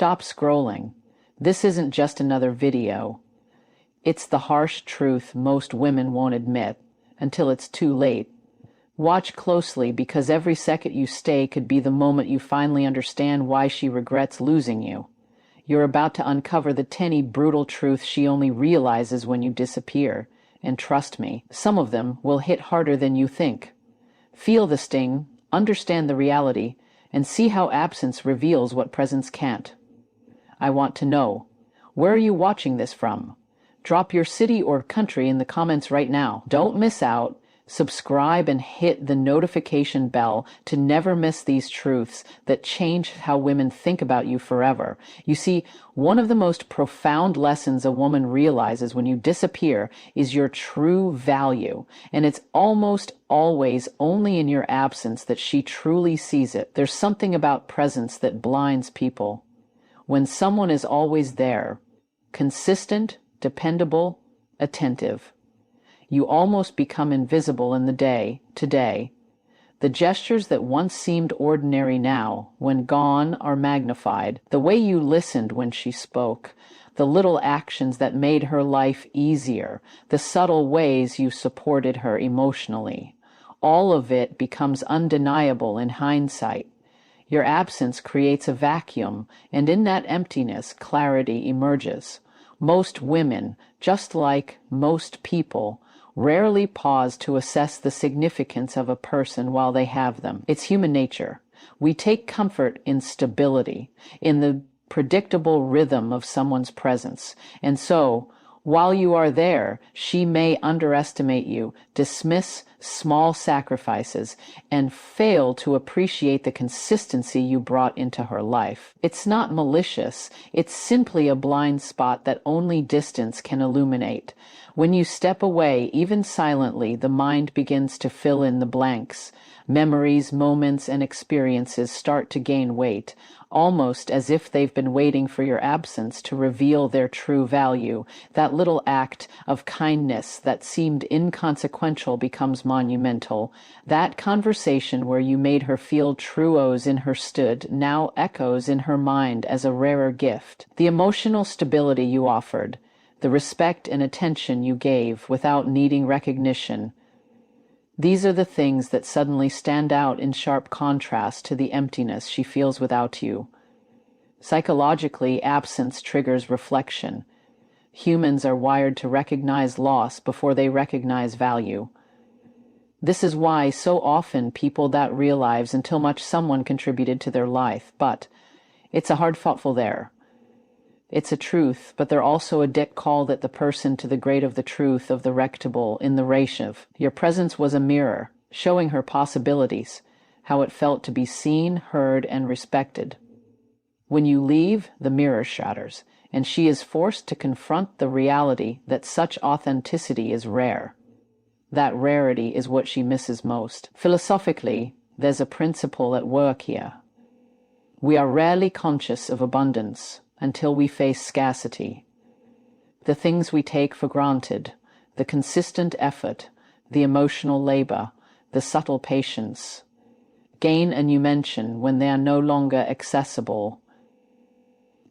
Stop scrolling. This isn't just another video. It's the harsh truth most women won't admit until it's too late. Watch closely, because every second you stay could be the moment you finally understand why she regrets losing you. You're about to uncover the tiny, brutal truth she only realizes when you disappear. And trust me, some of them will hit harder than you think. Feel the sting, understand the reality, and see how absence reveals what presence can't. I want to know, where are you watching this from? Drop your city or country in the comments right now. Don't miss out. Subscribe and hit the notification bell to never miss these truths that change how women think about you forever. You see, one of the most profound lessons a woman realizes when you disappear is your true value, and it's almost always only in your absence that she truly sees it. There's something about presence that blinds people. When someone is always there, consistent, dependable, attentive, you almost become invisible in the day-to-day. The gestures that once seemed ordinary now, when gone, are magnified. The way you listened when she spoke, the little actions that made her life easier, the subtle ways you supported her emotionally. All of it becomes undeniable in hindsight. Your absence creates a vacuum, and in that emptiness, clarity emerges. Most women, just like most people, rarely pause to assess the significance of a person while they have them. It's human nature. We take comfort in stability, in the predictable rhythm of someone's presence. And so, while you are there, she may underestimate you, dismiss small sacrifices, and fail to appreciate the consistency you brought into her life. It's not malicious. It's simply a blind spot that only distance can illuminate. When you step away, even silently, the mind begins to fill in the blanks. Memories, moments, and experiences start to gain weight, almost as if they've been waiting for your absence to reveal their true value. That little act of kindness that seemed inconsequential becomes monumental. That conversation where you made her feel true o's in her stood now echoes in her mind as a rarer gift. The emotional stability you offered, the respect and attention you gave without needing recognition, these are the things that suddenly stand out in sharp contrast to the emptiness she feels without you. Psychologically, absence triggers reflection. Humans are wired to recognize loss before they recognize value. This is why so often people don't realize until much someone contributed to their life. But it's a hard-fought there. It's a truth, but they're also a dick called it the person to the grade of the truth of the rectable in the ratio. Your presence was a mirror, showing her possibilities, how it felt to be seen, heard, and respected. When you leave, the mirror shatters, and she is forced to confront the reality that such authenticity is rare. That rarity is what she misses most. Philosophically, there's a principle at work here. We are rarely conscious of abundance until we face scarcity. The things we take for granted, the consistent effort, the emotional labor, the subtle patience, gain a new mention when they are no longer accessible.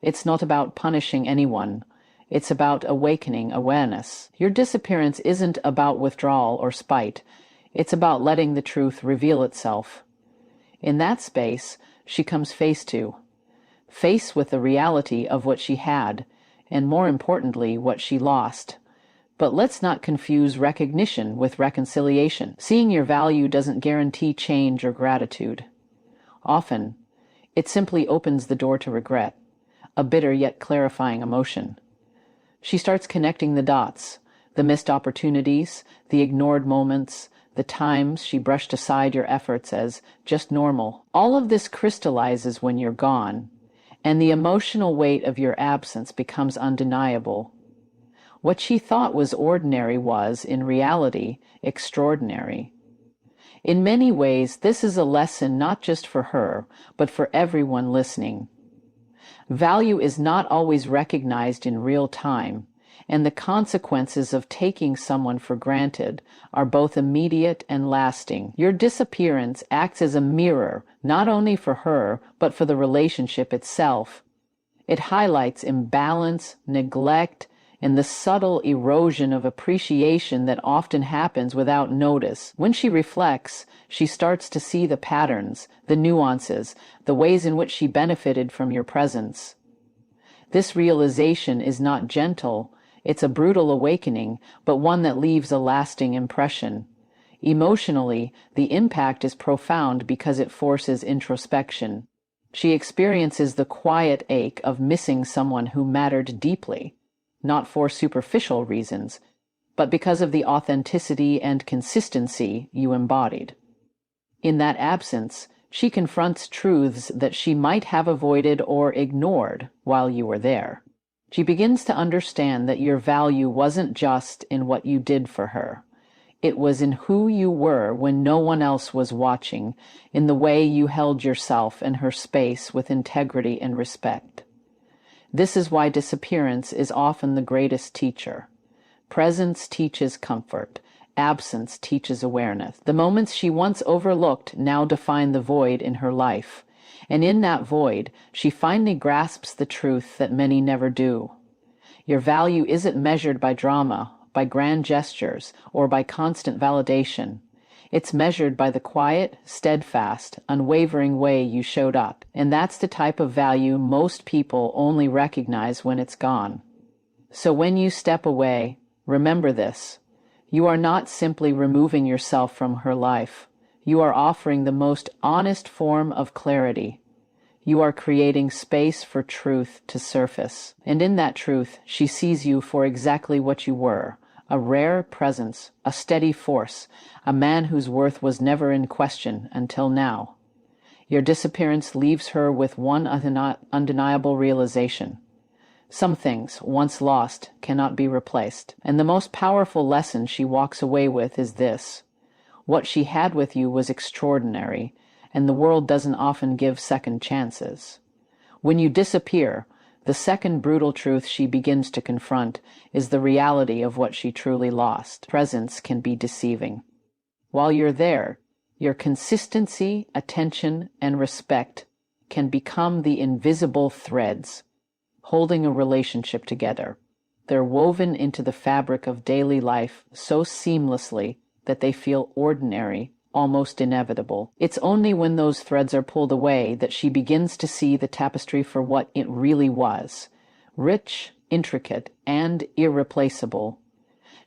It's not about punishing anyone. It's about awakening awareness. Your disappearance isn't about withdrawal or spite. It's about letting the truth reveal itself. In that space, she comes face with the reality of what she had, and more importantly, what she lost. But let's not confuse recognition with reconciliation. Seeing your value doesn't guarantee change or gratitude. Often, it simply opens the door to regret, a bitter yet clarifying emotion. She starts connecting the dots, the missed opportunities, the ignored moments, the times she brushed aside your efforts as just normal. All of this crystallizes when you're gone, and the emotional weight of your absence becomes undeniable. What she thought was ordinary was, in reality, extraordinary. In many ways, this is a lesson not just for her, but for everyone listening. Value is not always recognized in real time, and the consequences of taking someone for granted are both immediate and lasting. Your disappearance acts as a mirror, not only for her, but for the relationship itself. It highlights imbalance, neglect, and the subtle erosion of appreciation that often happens without notice. When she reflects, she starts to see the patterns, the nuances, the ways in which she benefited from your presence. This realization is not gentle, it's a brutal awakening, but one that leaves a lasting impression. Emotionally, the impact is profound because it forces introspection. She experiences the quiet ache of missing someone who mattered deeply, not for superficial reasons, but because of the authenticity and consistency you embodied. In that absence, she confronts truths that she might have avoided or ignored while you were there. She begins to understand that your value wasn't just in what you did for her. It was in who you were when no one else was watching, in the way you held yourself and her space with integrity and respect. This is why disappearance is often the greatest teacher. Presence teaches comfort. Absence teaches awareness. The moments she once overlooked now define the void in her life. And in that void, she finally grasps the truth that many never do. Your value isn't measured by drama, by grand gestures, or by constant validation. It's measured by the quiet, steadfast, unwavering way you showed up. And that's the type of value most people only recognize when it's gone. So when you step away, remember this. You are not simply removing yourself from her life. You are offering the most honest form of clarity. You are creating space for truth to surface. And in that truth, she sees you for exactly what you were, a rare presence, a steady force, a man whose worth was never in question until now. Your disappearance leaves her with one undeniable realization. Some things, once lost, cannot be replaced. And the most powerful lesson she walks away with is this. What she had with you was extraordinary, and the world doesn't often give second chances. When you disappear, the second brutal truth she begins to confront is the reality of what she truly lost. Presence can be deceiving. While you're there, your consistency, attention, and respect can become the invisible threads holding a relationship together. They're woven into the fabric of daily life so seamlessly that they feel ordinary, almost inevitable. It's only when those threads are pulled away that she begins to see the tapestry for what it really was. Rich, intricate, and irreplaceable.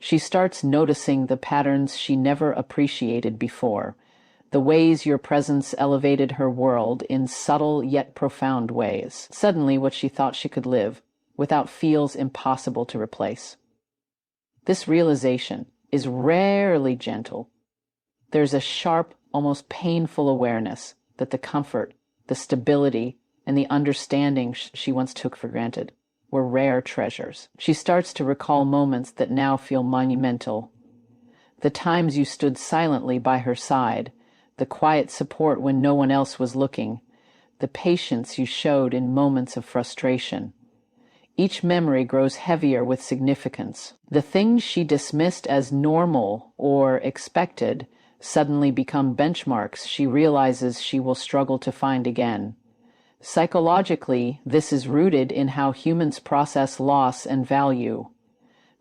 She starts noticing the patterns she never appreciated before, the ways your presence elevated her world in subtle yet profound ways. Suddenly, what she thought she could live without feels impossible to replace. This realization is rarely gentle. There's a sharp, almost painful awareness that the comfort, the stability, and the understanding she once took for granted were rare treasures. She starts to recall moments that now feel monumental. The times you stood silently by her side, the quiet support when no one else was looking, the patience you showed in moments of frustration. Each memory grows heavier with significance. The things she dismissed as normal or expected suddenly become benchmarks she realizes she will struggle to find again. Psychologically, this is rooted in how humans process loss and value.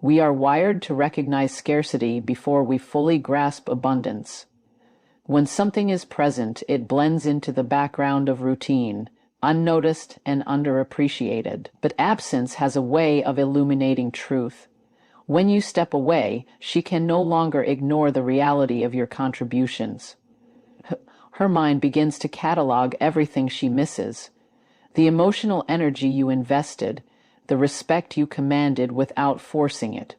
We are wired to recognize scarcity before we fully grasp abundance. When something is present, it blends into the background of routine, unnoticed and underappreciated. But absence has a way of illuminating truth. When you step away, she can no longer ignore the reality of your contributions. Her mind begins to catalog everything she misses. The emotional energy you invested, the respect you commanded without forcing it,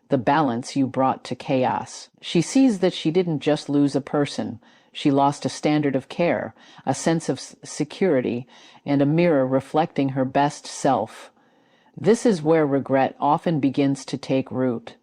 the balance you brought to chaos. She sees that she didn't just lose a person. She lost a standard of care, a sense of security, and a mirror reflecting her best self. This is where regret often begins to take root.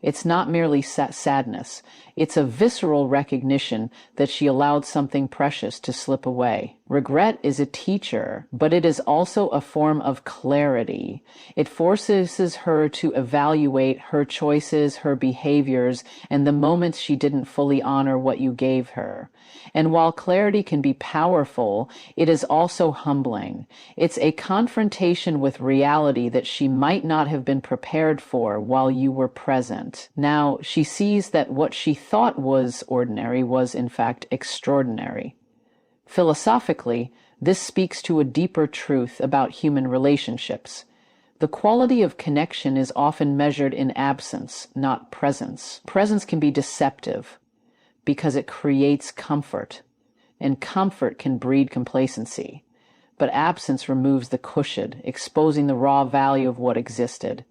It's not merely sadness. It's a visceral recognition that she allowed something precious to slip away. Regret is a teacher, but it is also a form of clarity. It forces her to evaluate her choices, her behaviors, and the moments she didn't fully honor what you gave her. And while clarity can be powerful, it is also humbling. It's a confrontation with reality that she might not have been prepared for while you were present. Now, she sees that what she thought was ordinary was, in fact, extraordinary. Philosophically, this speaks to a deeper truth about human relationships. The quality of connection is often measured in absence, not presence. Presence can be deceptive because it creates comfort, and comfort can breed complacency. But absence removes the cushion, exposing the raw value of what existed.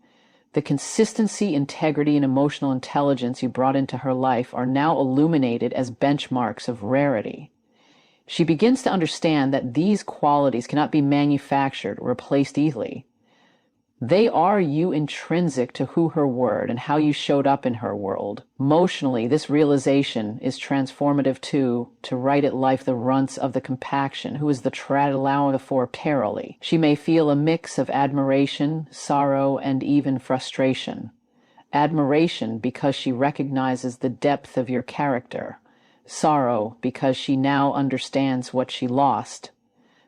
The consistency, integrity, and emotional intelligence you brought into her life are now illuminated as benchmarks of rarity. She begins to understand that these qualities cannot be manufactured or replaced easily. They are you intrinsic to who her were and how you showed up in her world. Emotionally, this realization is transformative too, to write at life the runts of the compaction, who is the allowing for terribly. She may feel a mix of admiration, sorrow, and even frustration. Admiration because she recognizes the depth of your character. Sorrow because she now understands what she lost.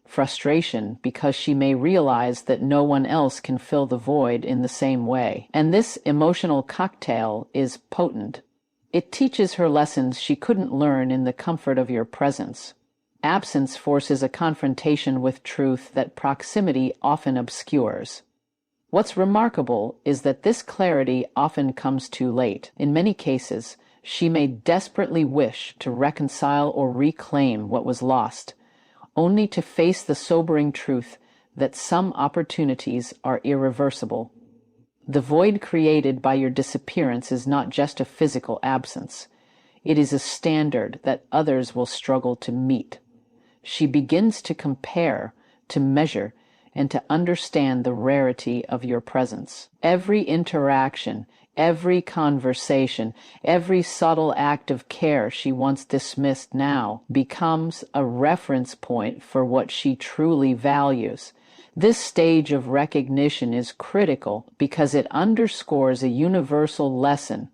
Frustration because she may realize that no one else can fill the void in the same way. And this emotional cocktail is potent. It teaches her lessons she couldn't learn in the comfort of your presence. Absence forces a confrontation with truth that proximity often obscures. What's remarkable is that this clarity often comes too late. In many cases, she may desperately wish to reconcile or reclaim what was lost, only to face the sobering truth that some opportunities are irreversible. The void created by your disappearance is not just a physical absence. It is a standard that others will struggle to meet. She begins to compare, to measure, and to understand the rarity of your presence. Every interaction, every conversation, every subtle act of care she once dismissed now becomes a reference point for what she truly values. This stage of recognition is critical because it underscores a universal lesson.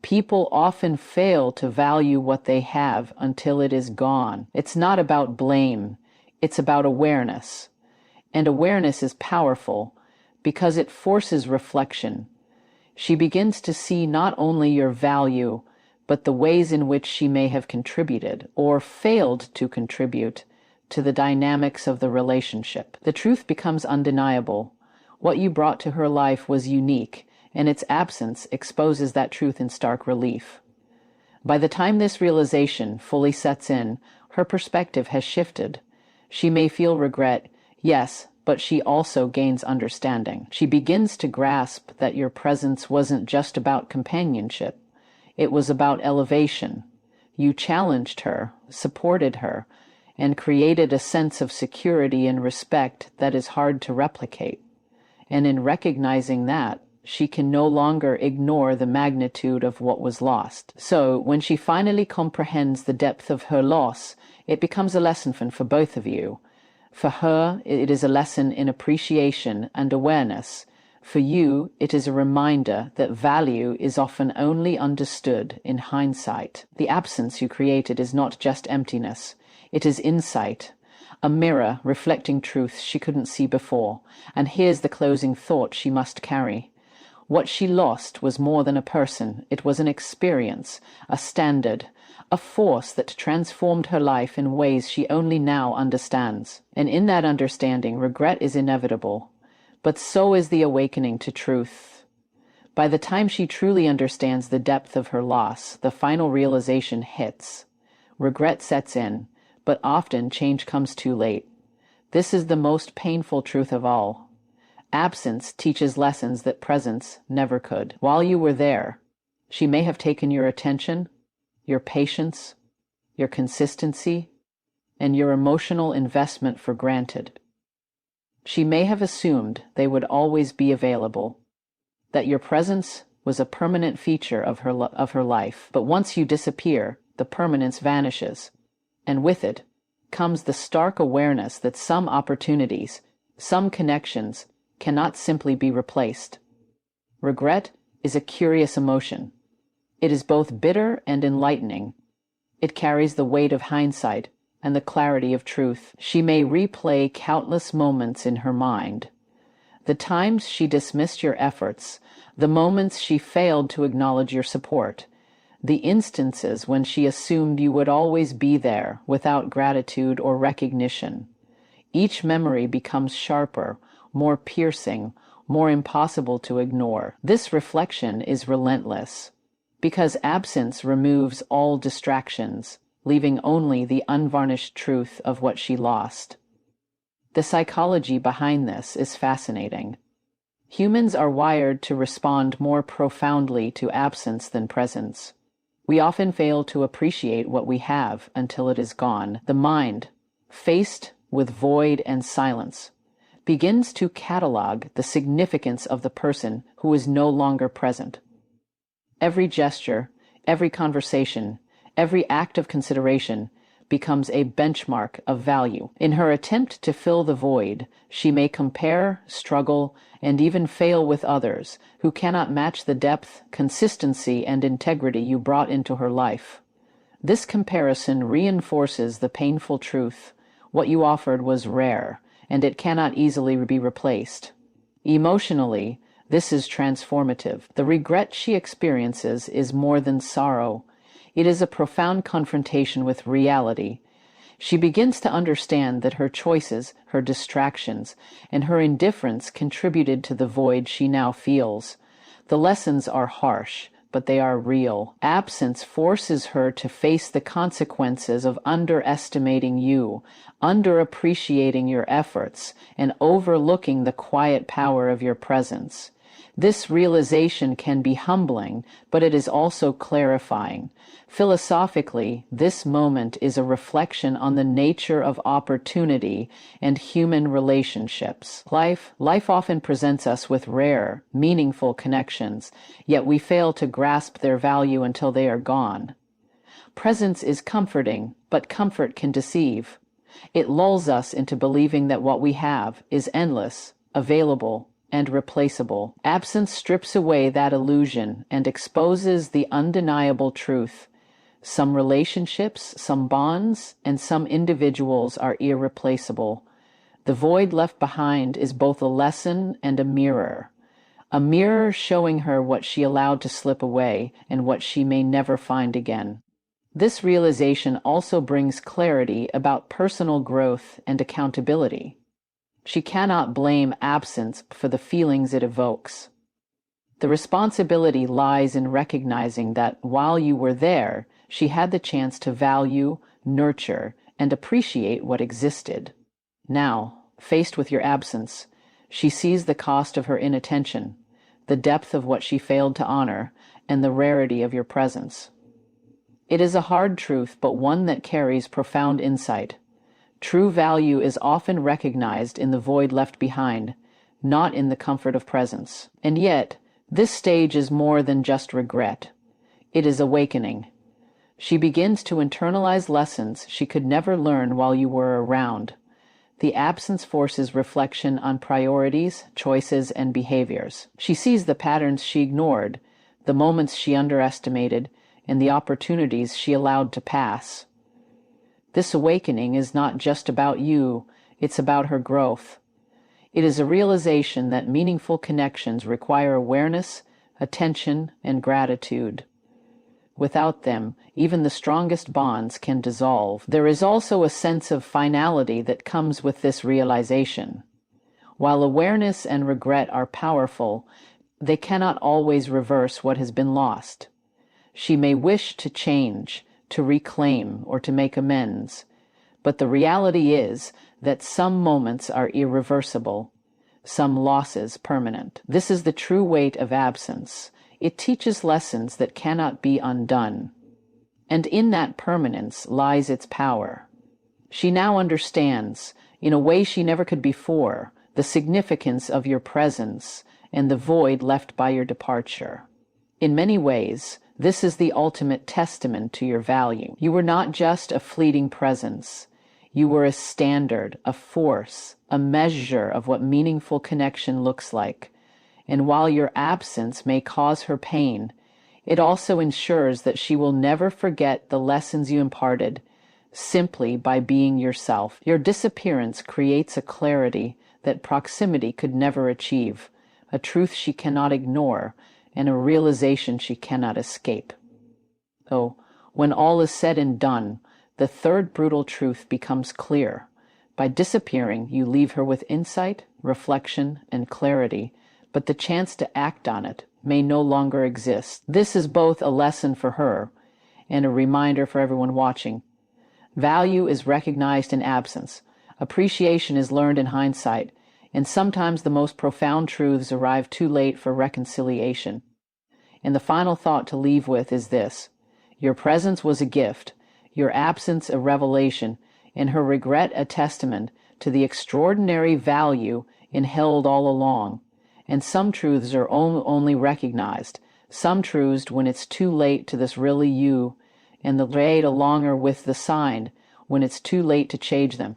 People often fail to value what they have until it is gone. It's not about blame, it's about awareness. And awareness is powerful because it forces reflection. She begins to see not only your value, but the ways in which she may have contributed or failed to contribute to the dynamics of the relationship. The truth becomes undeniable. What you brought to her life was unique, and its absence exposes that truth in stark relief. By the time this realization fully sets in, her perspective has shifted. She may feel regret, yes, but she also gains understanding. She begins to grasp that your presence wasn't just about companionship. It was about elevation. You challenged her, supported her, and created a sense of security and respect that is hard to replicate. And in recognizing that, she can no longer ignore the magnitude of what was lost. So, when she finally comprehends the depth of her loss, it becomes a lesson for both of you. For her, it is a lesson in appreciation and awareness. For you, it is a reminder that value is often only understood in hindsight. The absence you created is not just emptiness. It is insight, a mirror reflecting truth she couldn't see before. And here's the closing thought she must carry. What she lost was more than a person. It was an experience, a standard, a force that transformed her life in ways she only now understands. And in that understanding, regret is inevitable, but so is the awakening to truth. By the time she truly understands the depth of her loss, the final realization hits. Regret sets in, but often change comes too late. This is the most painful truth of all. Absence teaches lessons that presence never could. While you were there, she may have taken your attention, your patience, your consistency, and your emotional investment for granted. She may have assumed they would always be available, that your presence was a permanent feature of her life. But once you disappear, the permanence vanishes, and with it, comes the stark awareness that some opportunities, some connections, cannot simply be replaced. Regret is a curious emotion. It is both bitter and enlightening. It carries the weight of hindsight and the clarity of truth. She may replay countless moments in her mind. The times she dismissed your efforts, the moments she failed to acknowledge your support, the instances when she assumed you would always be there without gratitude or recognition. Each memory becomes sharper, more piercing, more impossible to ignore. This reflection is relentless, because absence removes all distractions, leaving only the unvarnished truth of what she lost. The psychology behind this is fascinating. Humans are wired to respond more profoundly to absence than presence. We often fail to appreciate what we have until it is gone. The mind, faced with void and silence, begins to catalog the significance of the person who is no longer present. Every gesture, every conversation, every act of consideration becomes a benchmark of value. In her attempt to fill the void, she may compare, struggle, and even fail with others who cannot match the depth, consistency, and integrity you brought into her life. This comparison reinforces the painful truth: what you offered was rare, and it cannot easily be replaced. Emotionally, this is transformative. The regret she experiences is more than sorrow. It is a profound confrontation with reality. She begins to understand that her choices, her distractions, and her indifference contributed to the void she now feels. The lessons are harsh, but they are real. Absence forces her to face the consequences of underestimating you, underappreciating your efforts, and overlooking the quiet power of your presence. This realization can be humbling, but it is also clarifying. Philosophically, this moment is a reflection on the nature of opportunity and human relationships. Life often presents us with rare, meaningful connections, yet we fail to grasp their value until they are gone. Presence is comforting, but comfort can deceive. It lulls us into believing that what we have is endless, available, and replaceable. Absence strips away that illusion and exposes the undeniable truth. Some relationships, some bonds, and some individuals are irreplaceable. The void left behind is both a lesson and a mirror showing her what she allowed to slip away and what she may never find again. This realization also brings clarity about personal growth and accountability. She cannot blame absence for the feelings it evokes. The responsibility lies in recognizing that while you were there, she had the chance to value, nurture, and appreciate what existed. Now, faced with your absence, she sees the cost of her inattention, the depth of what she failed to honor, and the rarity of your presence. It is a hard truth, but one that carries profound insight. True value is often recognized in the void left behind, not in the comfort of presence. And yet, this stage is more than just regret. It is awakening. She begins to internalize lessons she could never learn while you were around. The absence forces reflection on priorities, choices, and behaviors. She sees the patterns she ignored, the moments she underestimated, and the opportunities she allowed to pass. This awakening is not just about you, it's about her growth. It is a realization that meaningful connections require awareness, attention, and gratitude. Without them, even the strongest bonds can dissolve. There is also a sense of finality that comes with this realization. While awareness and regret are powerful, they cannot always reverse what has been lost. She may wish to change, to reclaim, or to make amends, but the reality is that some moments are irreversible, some losses permanent. This is the true weight of absence. It teaches lessons that cannot be undone, and in that permanence lies its power. She now understands, in a way she never could before, the significance of your presence and the void left by your departure. In many ways, this is the ultimate testament to your value. You were not just a fleeting presence. You were a standard, a force, a measure of what meaningful connection looks like. And while your absence may cause her pain, it also ensures that she will never forget the lessons you imparted simply by being yourself. Your disappearance creates a clarity that proximity could never achieve, a truth she cannot ignore, and a realization she cannot escape. So, when all is said and done, the third brutal truth becomes clear. By disappearing, you leave her with insight, reflection, and clarity, but the chance to act on it may no longer exist. This is both a lesson for her and a reminder for everyone watching. Value is recognized in absence. Appreciation is learned in hindsight, and sometimes the most profound truths arrive too late for reconciliation. And the final thought to leave with is this: your presence was a gift, your absence a revelation, and her regret a testament to the extraordinary value held all along. And some truths are only recognized, some truths when it's too late to this really you, and the right along with the sign when it's too late to change them.